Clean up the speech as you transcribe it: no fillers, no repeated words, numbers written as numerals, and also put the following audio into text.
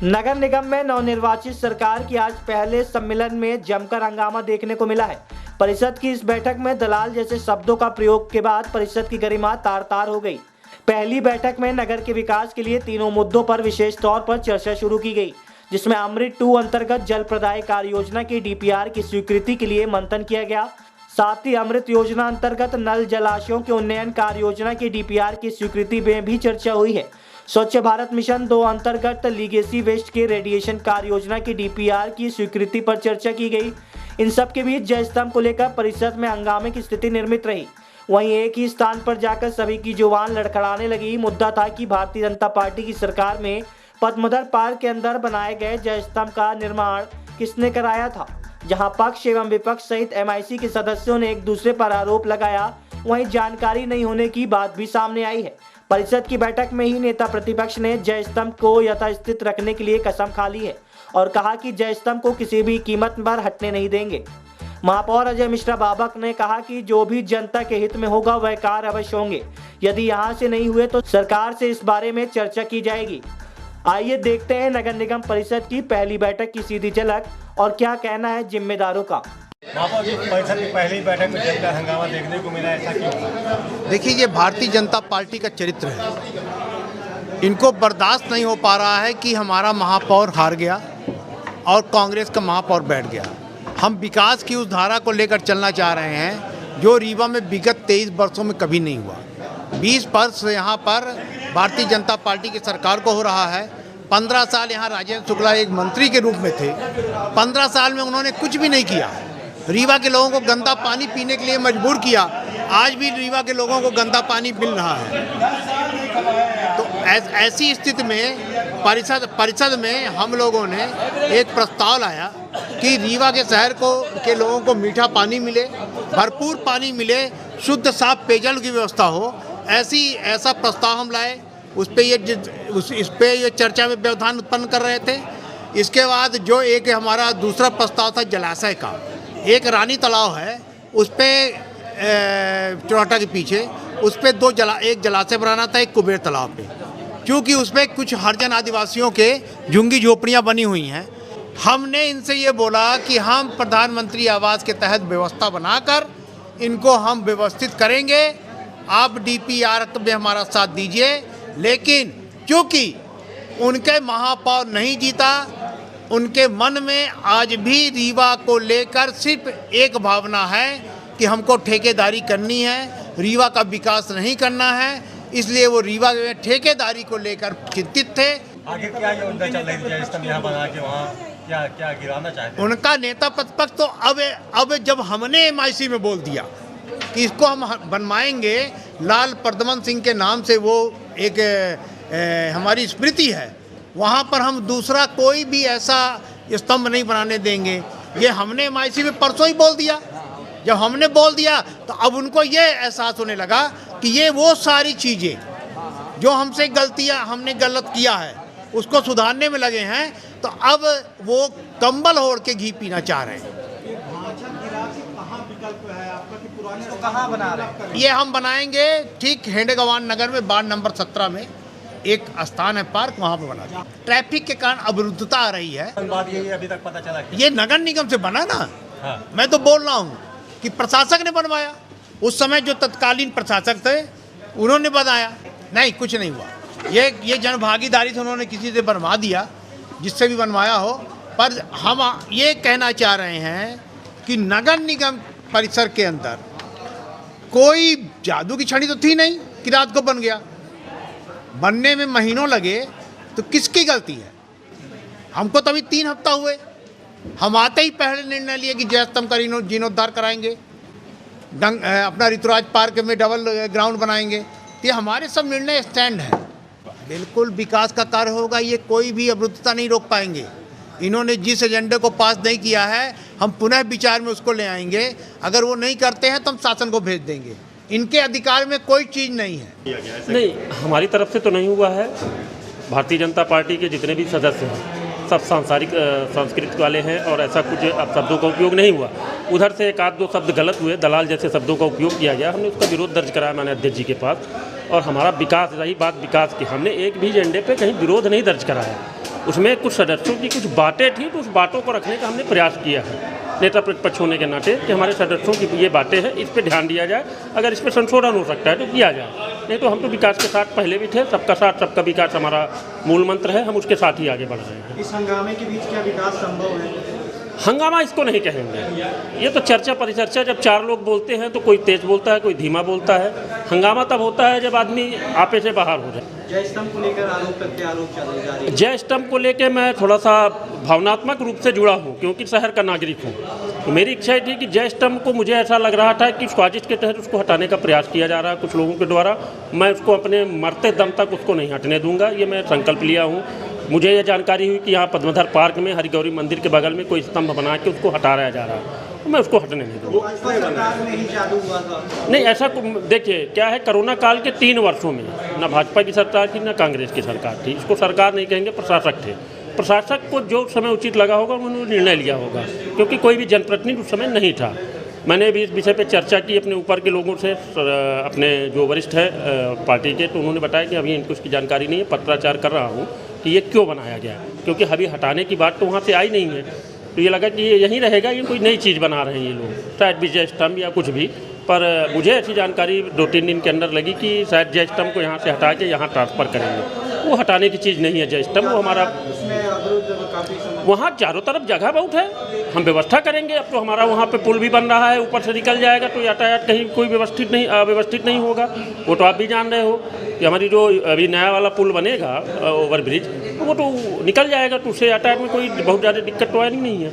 नगर निगम में नवनिर्वाचित सरकार की आज पहले सम्मेलन में जमकर हंगामा देखने को मिला है। परिषद की इस बैठक में दलाल जैसे शब्दों का प्रयोग के बाद परिषद की गरिमा तार तार हो गई। पहली बैठक में नगर के विकास के लिए तीनों मुद्दों पर विशेष तौर पर चर्चा शुरू की गई, जिसमें अमृत 2 अंतर्गत जल प्रदाय कार्य योजना की DPR की स्वीकृति के लिए मंथन किया गया। साथ ही अमृत योजना अंतर्गत नल जलाशयों के उन्नयन कार्य योजना की DPR की स्वीकृति में भी चर्चा हुई है। स्वच्छ भारत मिशन 2 अंतर्गत लीगेसी वेस्ट के रेडिएशन कार्य योजना की DPR की स्वीकृति पर चर्चा की गई। इन सब के बीच जय स्तंभ को लेकर परिषद में हंगामे की स्थिति निर्मित रही। वहीं एक ही स्थान पर जाकर सभी की जुबान लड़खड़ाने लगी। मुद्दा था कि भारतीय जनता पार्टी की सरकार में पद्मधर पार्क के अंदर बनाए गए जय स्तंभ का निर्माण किसने कराया था, जहां पक्ष एवं विपक्ष सहित MIC के सदस्यों ने एक दूसरे पर आरोप लगाया। वहीं जानकारी नहीं होने की बात भी सामने आई है। परिषद की बैठक में ही नेता प्रतिपक्ष ने जय स्तंभ को यथास्थित रखने के लिए कसम खा ली है और कहा कि जय स्तंभ को किसी भी कीमत पर हटने नहीं देंगे। महापौर अजय मिश्रा बाबक ने कहा कि जो भी जनता के हित में होगा वह कार्य अवश्य होंगे। यदि यहां से नहीं हुए तो सरकार से इस बारे में चर्चा की जाएगी। आइए देखते हैं नगर निगम परिषद की पहली बैठक की सीधी झलक और क्या कहना है जिम्मेदारों का। परिषद की पहली बैठक में जमकर हंगामा देखने को मिला, ऐसा क्यों? देखिए, ये भारतीय जनता पार्टी का चरित्र है। इनको बर्दाश्त नहीं हो पा रहा है कि हमारा महापौर हार गया और कांग्रेस का महापौर बैठ गया। हम विकास की उस धारा को लेकर चलना चाह रहे हैं जो रीवा में विगत 23 वर्षों में कभी नहीं हुआ। 20 वर्ष यहाँ पर भारतीय जनता पार्टी की सरकार को हो रहा है। 15 साल यहाँ राजेंद्र शुक्ला एक मंत्री के रूप में थे। 15 साल में उन्होंने कुछ भी नहीं किया। रीवा के लोगों को गंदा पानी पीने के लिए मजबूर किया। आज भी रीवा के लोगों को गंदा पानी मिल रहा है। तो ऐसी स्थिति में परिषद में हम लोगों ने एक प्रस्ताव लाया कि रीवा के शहर के लोगों को मीठा पानी मिले, भरपूर पानी मिले, शुद्ध साफ पेयजल की व्यवस्था हो। ऐसा प्रस्ताव हम लाए। इस पे ये चर्चा में व्यवधान उत्पन्न कर रहे थे। इसके बाद जो एक हमारा दूसरा प्रस्ताव था जलाशय का, एक रानी तालाब है उस पर चौराटा के पीछे, उस पर एक जलाशय बनाना था, एक कुबेर तालाब पे। क्योंकि उस पर कुछ हरिजन आदिवासियों के झुग्गी झोपड़ियाँ बनी हुई हैं। हमने इनसे ये बोला कि हम प्रधानमंत्री आवास के तहत व्यवस्था बनाकर इनको हम व्यवस्थित करेंगे। आप DPR में हमारा साथ दीजिए। लेकिन क्योंकि उनके महापौर नहीं जीता, उनके मन में आज भी रीवा को लेकर सिर्फ एक भावना है कि हमको ठेकेदारी करनी है, रीवा का विकास नहीं करना है। इसलिए वो रीवा में ठेकेदारी को लेकर चिंतित थे। आगे क्या योजना चल रही थी स्तंभ यहाँ बना के, वहाँ क्या गिराना चाहते? उनका नेता प्रतिपक्ष तो अब जब हमने MIC में बोल दिया कि इसको हम बनवाएंगे, लाल प्रद्युमन सिंह के नाम से वो एक हमारी स्मृति है, वहाँ पर हम दूसरा कोई भी ऐसा स्तंभ नहीं बनाने देंगे। ये हमने MIC में परसों ही बोल दिया। जब हमने बोल दिया तो अब उनको ये एहसास होने लगा कि ये वो सारी चीज़ें जो हमसे हमने गलत किया है उसको सुधारने में लगे हैं। तो अब वो कंबल ओढ़ के घी पीना चाह रहे हैं। कहाँ बना रहे हैं? ये हम बनाएंगे ठीक हेंडेगवान नगर में वार्ड नंबर 17 में एक स्थान है पार्क, वहाँ पे बना। ट्रैफिक के कारण अवरुद्धता आ रही है। बात यही अभी तक पता चला ये नगर निगम से बना ना। हाँ। मैं तो बोल रहा हूँ कि प्रशासक ने बनवाया। उस समय जो तत्कालीन प्रशासक थे उन्होंने बनाया। नहीं, कुछ नहीं हुआ। ये जनभागीदारी से उन्होंने किसी से बनवा दिया, जिससे भी बनवाया हो। पर हम ये कहना चाह रहे हैं कि नगर निगम परिसर के अंदर कोई जादू की छड़ी तो थी नहीं कि रात को बन गया। बनने में महीनों लगे तो किसकी गलती है? हमको तो अभी 3 हफ्ता हुए। हम आते ही पहले निर्णय लिए कि जय स्तंभ का जीर्णोद्धार कराएंगे, अपना ऋतुराज पार्क में डबल ग्राउंड बनाएंगे। ये हमारे सब निर्णय स्टैंड है। बिल्कुल विकास का कार्य होगा, ये कोई भी अवरुद्धता नहीं रोक पाएंगे। इन्होंने जिस एजेंडे को पास नहीं किया है हम पुनः विचार में उसको ले आएंगे। अगर वो नहीं करते हैं तो हम शासन को भेज देंगे। इनके अधिकार में कोई चीज़ नहीं है। नहीं, हमारी तरफ से तो नहीं हुआ है। भारतीय जनता पार्टी के जितने भी सदस्य हैं सब सांस्कृतिक वाले हैं और ऐसा कुछ शब्दों का उपयोग नहीं हुआ। उधर से 1-2 शब्द गलत हुए, दलाल जैसे शब्दों का उपयोग किया गया। हमने उसका विरोध दर्ज कराया माननीय अध्यक्ष जी के पास। और हमारा विकास, रही बात विकास की, हमने एक भी एजेंडे पे कहीं विरोध नहीं दर्ज कराया। उसमें कुछ सदस्यों की कुछ बातें थी, तो उस बातों को रखने का हमने प्रयास किया है नेता प्रतिपक्ष होने के नाते कि हमारे सदस्यों की ये बातें हैं, इस पर ध्यान दिया जाए, अगर इस पर संशोधन हो सकता है तो किया जाए, नहीं तो हम तो विकास के साथ पहले भी थे, सबका साथ सबका विकास हमारा मूल मंत्र है, हम उसके साथ ही आगे बढ़ रहे हैं। इस हंगामे के बीच क्या विकास संभव है? हंगामा इसको नहीं कहेंगे, ये तो चर्चा परिचर्चा, जब चार लोग बोलते हैं तो कोई तेज बोलता है, कोई धीमा बोलता है। हंगामा तब होता है जब आदमी आपे से बाहर हो जाए। जय स्तंभ को लेकर आरोप चल जा रही है। जय स्तंभ को लेकर मैं थोड़ा सा भावनात्मक रूप से जुड़ा हूँ, क्योंकि शहर का नागरिक हूँ, तो मेरी इच्छा थी कि जय स्तंभ को, मुझे ऐसा लग रहा था कि साजिश के तहत उसको हटाने का प्रयास किया जा रहा है कुछ लोगों के द्वारा। मैं उसको अपने मरते दम तक उसको नहीं हटने दूंगा, ये मैं संकल्प लिया हूँ। मुझे ये जानकारी हुई कि यहाँ पद्मधर पार्क में हरिगौरी मंदिर के बगल में कोई स्तंभ बना के उसको हटाया जा रहा है, तो मैं उसको हटने नहीं दूँगा। नहीं, ऐसा देखिए क्या है, कोरोना काल के 3 वर्षों में ना भाजपा की सरकार थी ना कांग्रेस की सरकार थी, इसको सरकार नहीं कहेंगे, प्रशासक थे। प्रशासक को जो समय उचित लगा होगा उन्होंने निर्णय लिया होगा, क्योंकि कोई भी जनप्रतिनिधि उस समय नहीं था। मैंने भी इस विषय पे चर्चा की अपने ऊपर के लोगों से, अपने जो वरिष्ठ है पार्टी के, तो उन्होंने बताया कि अभी इनको उसकी जानकारी नहीं है, पत्राचार कर रहा हूँ कि ये क्यों बनाया गया, क्योंकि अभी हटाने की बात तो वहाँ से आई नहीं है, तो ये लगा कि ये यहीं रहेगा, ये कोई नई चीज़ बना रहे हैं ये लोग, शायद भी जय स्तंभ या कुछ भी। पर मुझे ऐसी जानकारी 2-3 दिन के अंदर लगी कि शायद जय स्तंभ को यहाँ से हटा के यहाँ ट्रांसफ़र करेंगे। वो हटाने की चीज़ नहीं है जय स्तंभ, वो हमारा वहाँ चारों तरफ जगह बहुत है, हम व्यवस्था करेंगे। अब तो हमारा वहाँ पे पुल भी बन रहा है, ऊपर से निकल जाएगा, तो यातायात कहीं कोई अव्यवस्थित नहीं होगा। वो तो आप भी जान रहे हो कि हमारी जो अभी नया वाला पुल बनेगा ओवरब्रिज, वो तो निकल जाएगा, तो उससे यातायात में कोई बहुत ज़्यादा दिक्कत तो आनी नहीं है।